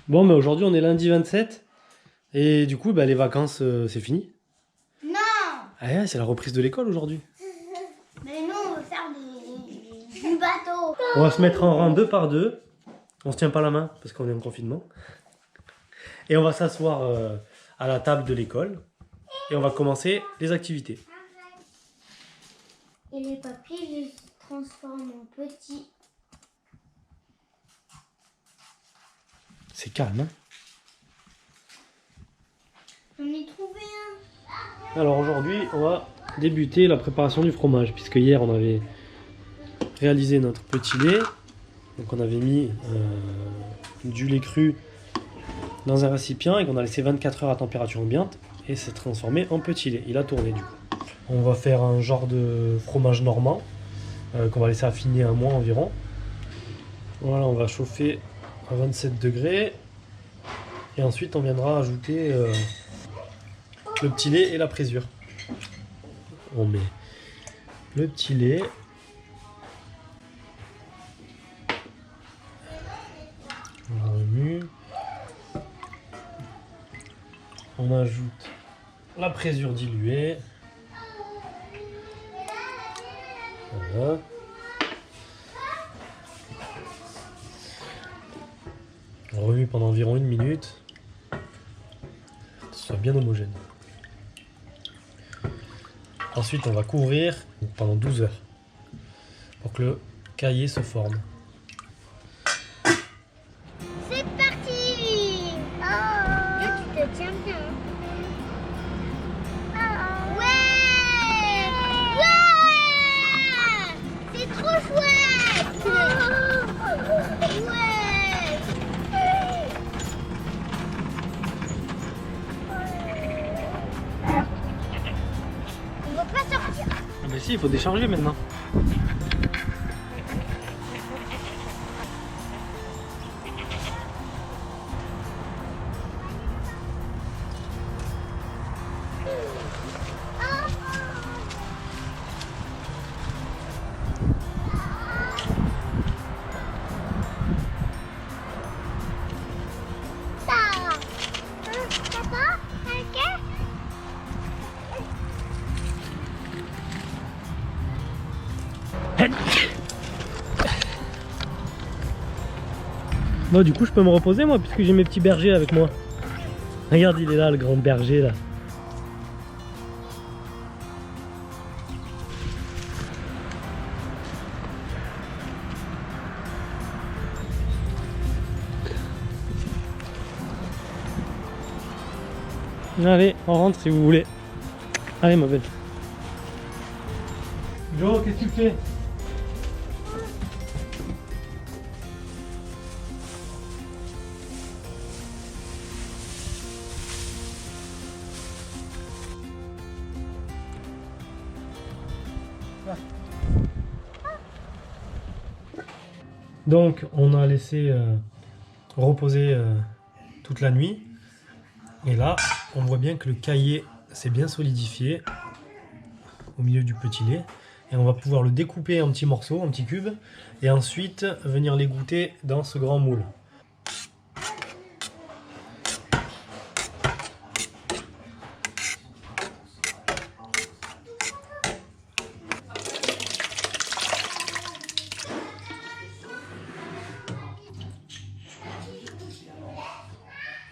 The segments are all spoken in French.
Bon, mais aujourd'hui, on est lundi 27. Et du coup, bah, les vacances, c'est fini. Non. Ah ouais, c'est la reprise de l'école aujourd'hui. Mais nous, on veut faire du bateau. On va se mettre en rang 2 par 2. On se tient pas la main parce qu'on est en confinement. Et on va s'asseoir à la table de l'école. Et on va commencer les activités. Et les papiers, je les transforme en petits. C'est calme, hein? J'en ai trouvé un. Alors aujourd'hui, on va débuter la préparation du fromage. Puisque hier, on avait réalisé notre petit lait. Donc on avait mis du lait cru dans un récipient et qu'on a laissé 24 heures à température ambiante. Et c'est transformé en petit lait. Il a tourné du coup. On va faire un genre de fromage normand qu'on va laisser affiner un mois environ. Voilà, on va chauffer à 27 degrés. Et ensuite, on viendra ajouter le petit lait et la présure. On met le petit lait. On remue. On ajoute la présure diluée. Voilà. On remue pendant environ 1 minute. Que ce soit bien homogène. Ensuite, on va couvrir pendant 12 heures pour que le caillé se forme. C'est parti. Oh. Tu te tiens bien. Ouais. Ouais. C'est trop chouette. Ouais. On va pas sortir. Ah bah si, il faut décharger maintenant. Bon, du coup, je peux me reposer moi, puisque j'ai mes petits bergers avec moi. Regarde, il est là, le grand berger là. Allez, on rentre si vous voulez. Allez, ma belle. Jo, qu'est-ce que tu fais? Donc, on a laissé reposer toute la nuit. Et là, on voit bien que le caillé s'est bien solidifié au milieu du petit lait. Et on va pouvoir le découper en petits morceaux, en petits cubes. Et ensuite, venir l'égoutter dans ce grand moule.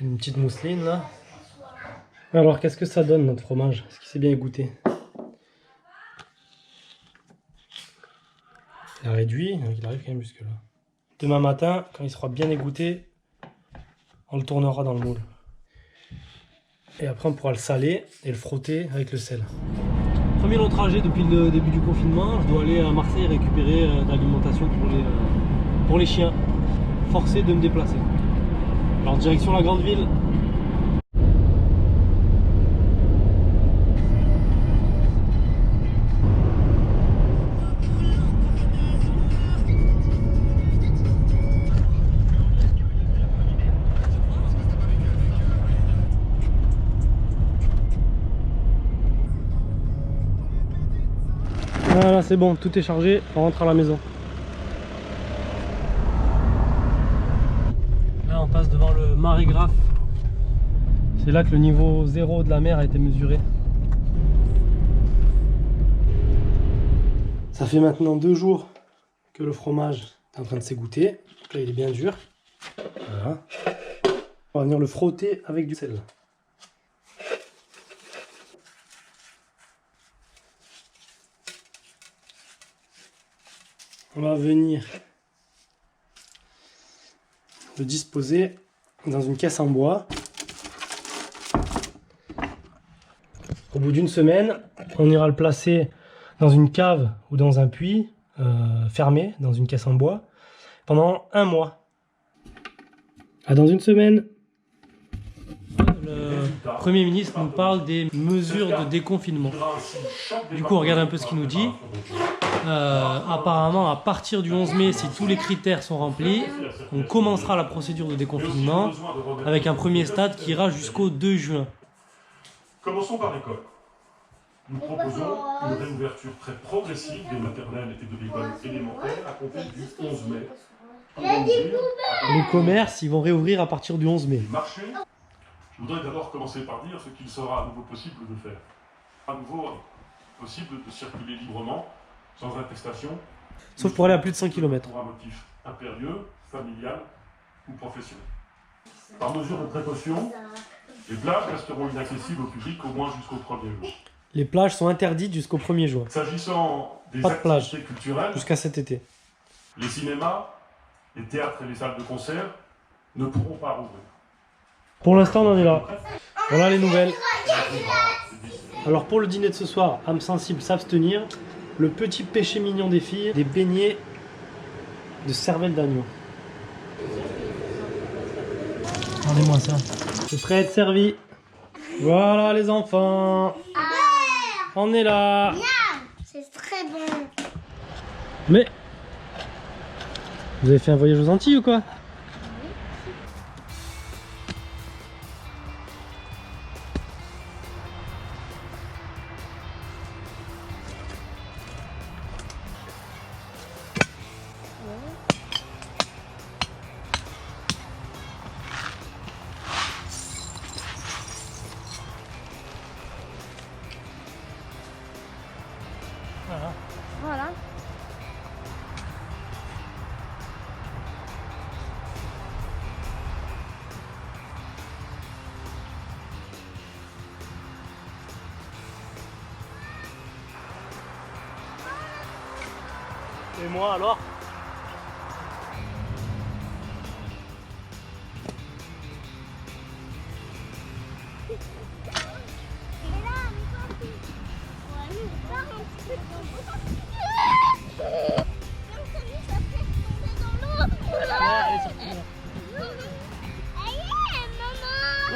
Une petite mousseline là. Alors qu'est-ce que ça donne notre fromage? Est-ce qu'il s'est bien égoutté? Il a réduit, donc il arrive quand même jusque là. Demain matin, quand il sera bien égoutté, on le tournera dans le moule. Et après on pourra le saler et le frotter avec le sel. Premier long trajet depuis le début du confinement. Je dois aller à Marseille récupérer de l'alimentation pour les chiens. Forcé de me déplacer. Alors direction la grande ville. Voilà, c'est bon, tout est chargé, on rentre à la maison. Là on passe devant le marégraphe. C'est là que le niveau 0 de la mer a été mesuré. Ça fait maintenant 2 jours que le fromage est en train de s'égoutter. Donc là, il est bien dur. Voilà. On va venir le frotter avec du sel. On va venir le disposer dans une caisse en bois. Au bout d'une semaine, on ira le placer dans une cave ou dans un puits fermé, dans une caisse en bois, pendant 1 mois. À dans une semaine. Le Premier ministre nous parle des mesures de déconfinement. Du coup, on regarde un peu ce qu'il nous dit. Apparemment, à partir du 11 mai, si tous les critères sont remplis, on commencera la procédure de déconfinement avec un premier stade qui ira jusqu'au 2 juin. Commençons par l'école. Nous proposons une réouverture très progressive des maternelles et de l'école élémentaire à compter du 11 mai. Les commerces, ils vont réouvrir à partir du 11 mai. Les marchés. Je voudrais d'abord commencer par dire ce qu'il sera à nouveau possible de faire. À nouveau possible de circuler librement, sans attestation. Sauf pour aller à plus de 100 km. Pour un motif impérieux, familial ou professionnel. Par mesure de précaution, les plages resteront inaccessibles au public au moins jusqu'au 1er jour. Les plages sont interdites jusqu'au 1er juin. S'agissant des Pas de plage activités culturelles, jusqu'à cet été. les cinémas, les théâtres et les salles de concert ne pourront pas rouvrir. Pour l'instant, on en est là. Voilà les nouvelles. Alors pour le dîner de ce soir, âme sensible s'abstenir. Le petit péché mignon des filles, des beignets de cervelle d'agneau. Regardez-moi ça. C'est prêt à être servi. Voilà les enfants. On est là. C'est très bon. Mais vous avez fait un voyage aux Antilles ou quoi? Voilà. Et moi alors?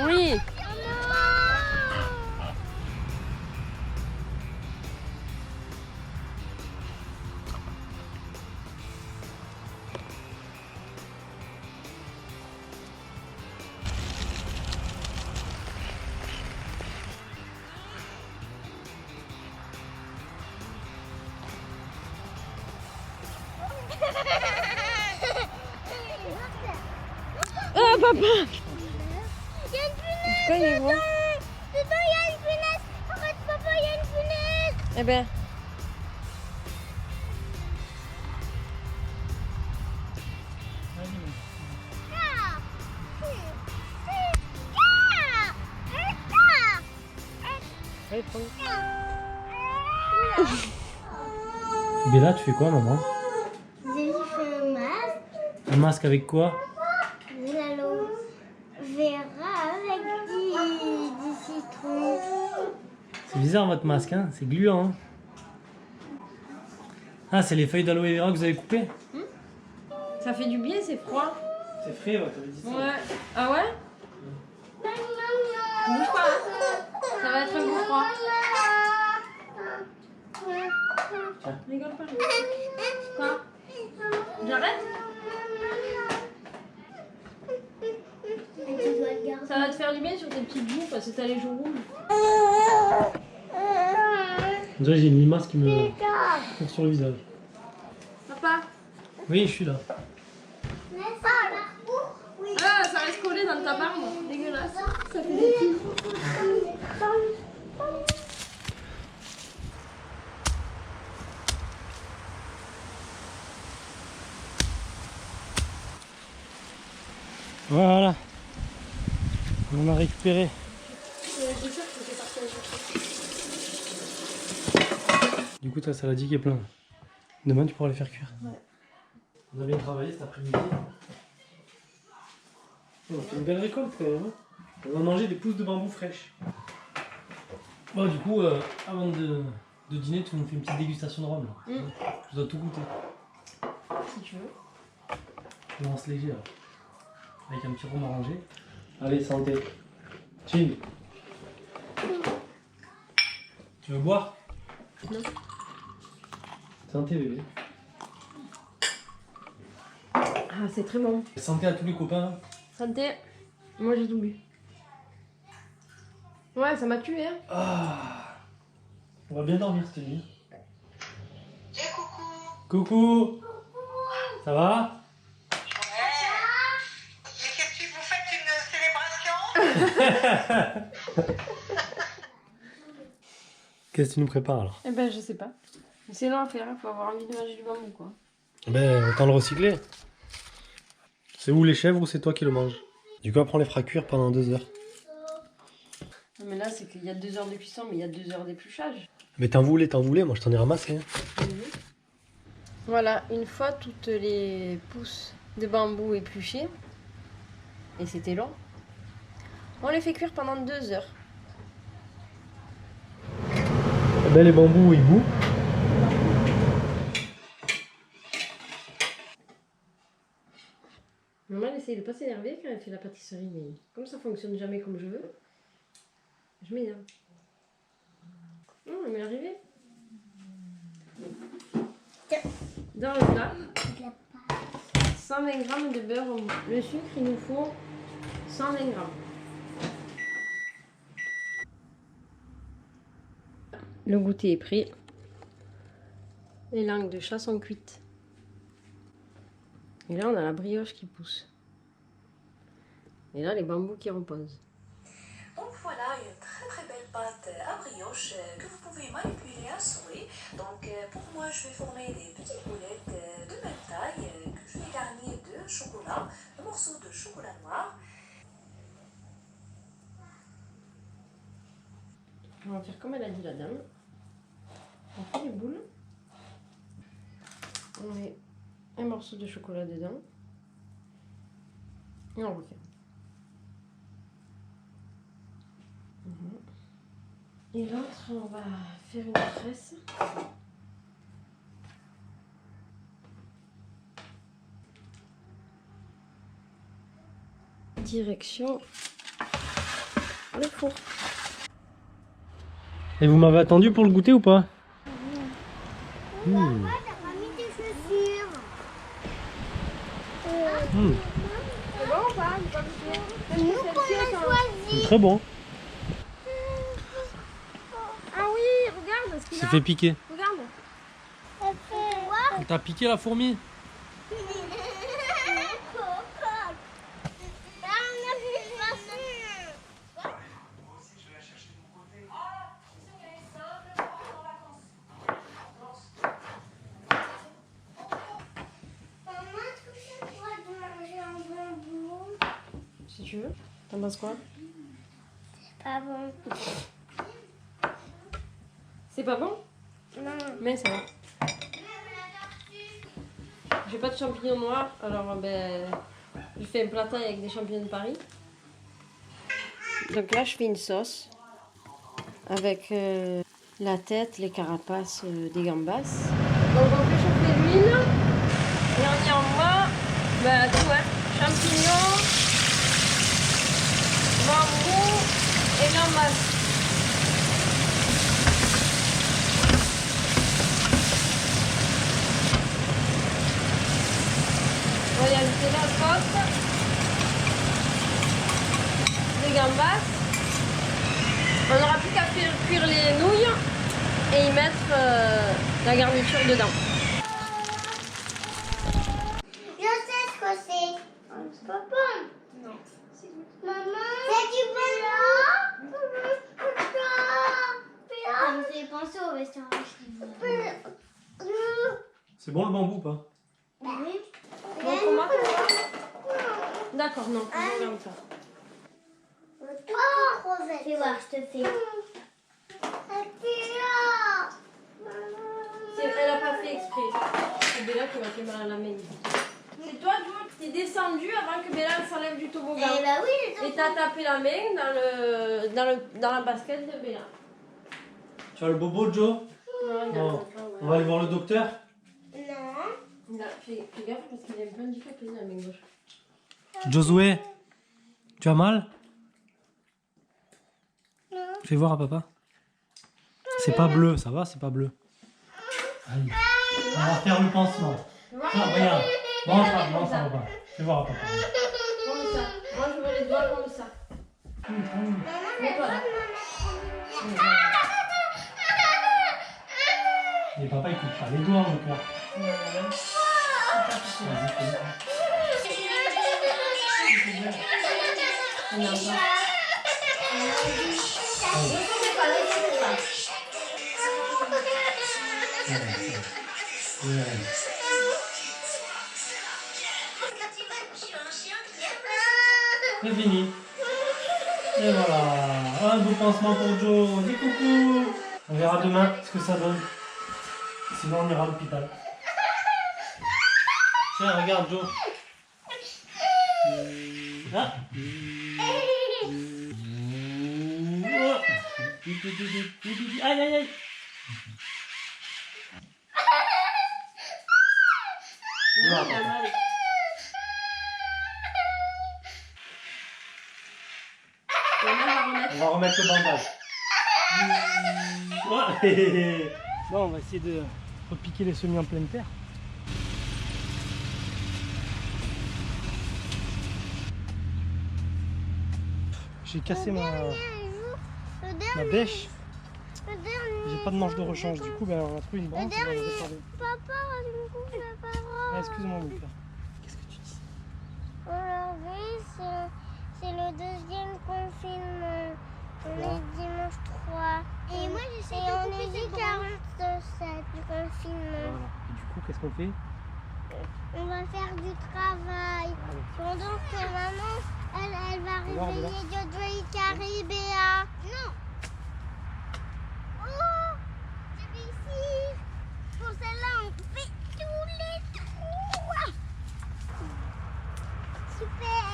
Oui. Ah papa. Il y a une punaise. Pourquoi il est gros? Dedans, il y a une punaise. Arrête, papa, il y a une punaise. Eh ben. Bella, tu fais quoi maman? J'ai fait un masque. Un masque avec quoi? De l'aloe vera avec du citron. C'est bizarre votre masque, hein? C'est gluant. Hein? Ah, c'est les feuilles d'aloe vera que vous avez coupées? Ça fait du bien, c'est froid. C'est frais, ouais, t'avais dit ça. Ouais. Ah ouais? Bouge pas. Hein. Ça va être un peu froid. Rigole pas. Quoi? J'arrête? Tu dois le garder. Ça va te faire du bien sur tes petites joues parce que t'as les joues rouges. Déjà, j'ai une limace qui me court sur le visage. Papa? Oui, je suis là. Laisse ça là. Oui. Ah, ça reste collé dans ta barbe. Ça fait des fils. Voilà. On a récupéré. Du coup, ta saladique est pleine. Demain, tu pourras les faire cuire. Ouais. On a bien travaillé cet après-midi. On a fait une belle récolte quand même. On a mangé des pousses de bambou fraîches. Bon, du coup, avant de dîner, tu nous fais une petite dégustation de rhum. Là. Je dois tout goûter. Si tu veux. On lance léger là. Avec un petit rhum arrangé. Allez, santé. Chin. Tu veux boire? Non. Santé bébé. Ah, c'est très bon. Santé à tous les copains. Santé. Moi, j'ai tout bu. Ouais, ça m'a tué, hein. Ah. On va bien dormir cette nuit. Coucou. Coucou. Ça va? Mais qu'est-ce que vous faites une célébration? Qu'est-ce que tu nous prépares alors? Eh ben, je sais pas. C'est long à faire, faut avoir envie de manger du bambou, quoi. Ben, autant le recycler. C'est où les chèvres ou c'est toi qui le manges? Du coup, après on les fera cuire pendant 2 heures. Non, mais là, c'est qu'il y a 2 heures de cuisson, mais il y a 2 heures d'épluchage. Mais t'en voulais, moi je t'en ai ramassé. Hein. Voilà, une fois toutes les pousses de bambou épluchées, et c'était long, on les fait cuire pendant 2 heures. Ben, les bambous ils bouent. Maman, elle essaye de pas s'énerver quand elle fait la pâtisserie, mais comme ça fonctionne jamais comme je veux, je m'énerve. Oh, elle m'est arrivée. Dans le plat, 120 g de beurre en mou. Le sucre, il nous faut 120 g. Le goûter est pris. Les langues de chat sont cuites. Et là, on a la brioche qui pousse. Et là, les bambous qui reposent. Donc voilà une très belle pâte à brioche que vous pouvez manipuler à souhait. Donc pour moi je vais former des petites boulettes de même taille que je vais garnir de chocolat, de morceaux de chocolat noir. On va faire comme elle a dit la dame. On fait les boules. On met un morceau de chocolat dedans. Et on refait. Et l'autre, on va faire une tresse. Direction le four. Et vous m'avez attendu pour le goûter ou pas? Papa, t'as pas mis tes chaussures. C'est bon ou pas? C'est nous qu'on a choisi. Très bon. Ah oui, regarde ce qu'il C'est a. fait piquer. Regarde. Ça fait voir. T'as piqué la fourmi? Si tu veux. T'en penses quoi? Pas bon. C'est pas bon? Non. Mais ça va. J'ai pas de champignons noirs, alors ben, je fais un plat taille avec des champignons de Paris. Donc là, je fais une sauce avec la tête, les carapaces des gambas. Donc on fait chauffer l'huile et on y envoie ben, tout, hein. Champignons, bambou et gambas. On va y ajouter la sauce, les gambas. On n'aura plus qu'à faire cuire les nouilles et y mettre la garniture dedans. Je sais ce que c'est. C'est pas bon. Non. Maman, c'est du blanc. Ça me fait penser au restaurant. C'est bon le bambou pas? Oui. Bon, comment? D'accord, non, je regarde ça. Fais voir, je te fais. Elle a pas fait exprès. C'est Bella qui m'a fait mal à la main. C'est toi, Joe, t'es descendu avant que Bella s'enlève du toboggan. Eh bah oui, Et t'as tapé la main dans la basket de Bella. Tu as le bobo Joe? Non. On va aller voir le docteur. Non. Fais gaffe parce qu'il est un peu handicapé dans la main gauche. Josué, tu as mal? Non. Fais voir à papa. C'est pas bleu, ça va? C'est pas bleu. Allez. On va faire le pansement. Tiens, regarde. Non, ça va pas. Fais voir à papa. Comme ça. Moi, je veux les doigts comme ça. Mets-toi là. Et papa, il coupe pas les doigts, mon cœur. C'est fini. Et voilà. Un beau pansement pour Joe. Dis coucou. On verra demain ce que ça donne. Sinon, on ira à l'hôpital. Tiens, regarde, Joe. Ah. Aïe, aïe, aïe. Non, il a mal. On va remettre le bandage. Bon, on va essayer de repiquer les semis en pleine terre. J'ai cassé ma bêche. J'ai pas de manche de rechange. Du coup, ben, on a trouvé une branche. On va le réparer. Papa, du coup, je vais pas voir. Ah, excuse-moi, mon cœur. Qu'est-ce que tu dis? Aujourd'hui, c'est le deuxième confinement. On est dimanche 3. Et moi, j'essaie de couper. On est du 47 du confinement. Voilà. Et du coup, qu'est-ce qu'on fait? On va faire du travail. Pendant que maman, elle va réveiller Jojo et Carrie, Béa. Non. Oh, j'ai réussi. Pour celle-là, on fait tous les trous. Super.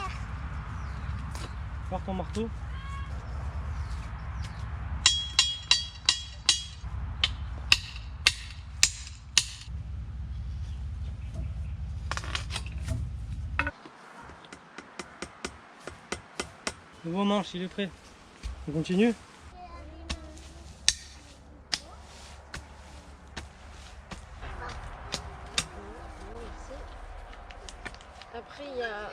Voir ton marteau. Nouveau manche, il est prêt. On continue? Après, il y a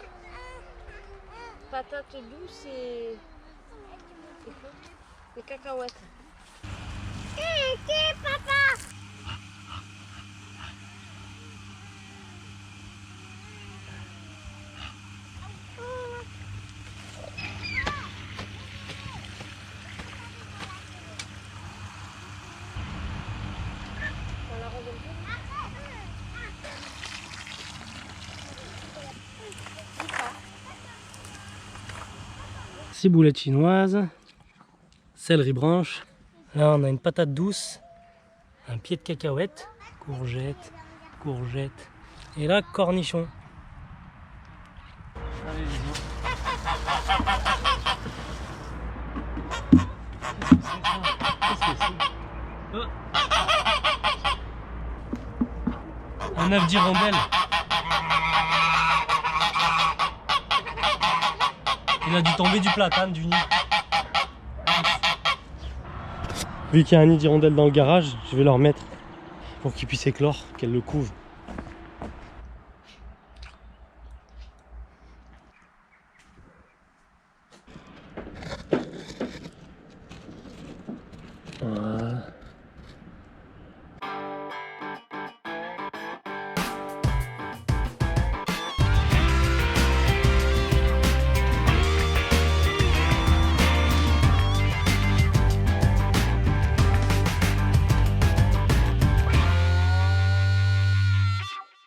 patates douces et quoi? Les cacahuètes. Papa. Ciboulette chinoise, céleri branche. Là, on a une patate douce, un pied de cacahuète, courgette, courgette. Et là, cornichon. Allez, un œuf d'hirondelle. Il a dû tomber du platane, du nid. Vu qu'il y a un nid d'hirondelle dans le garage, je vais leur mettre pour qu'il puisse éclore, qu'elle le couvre.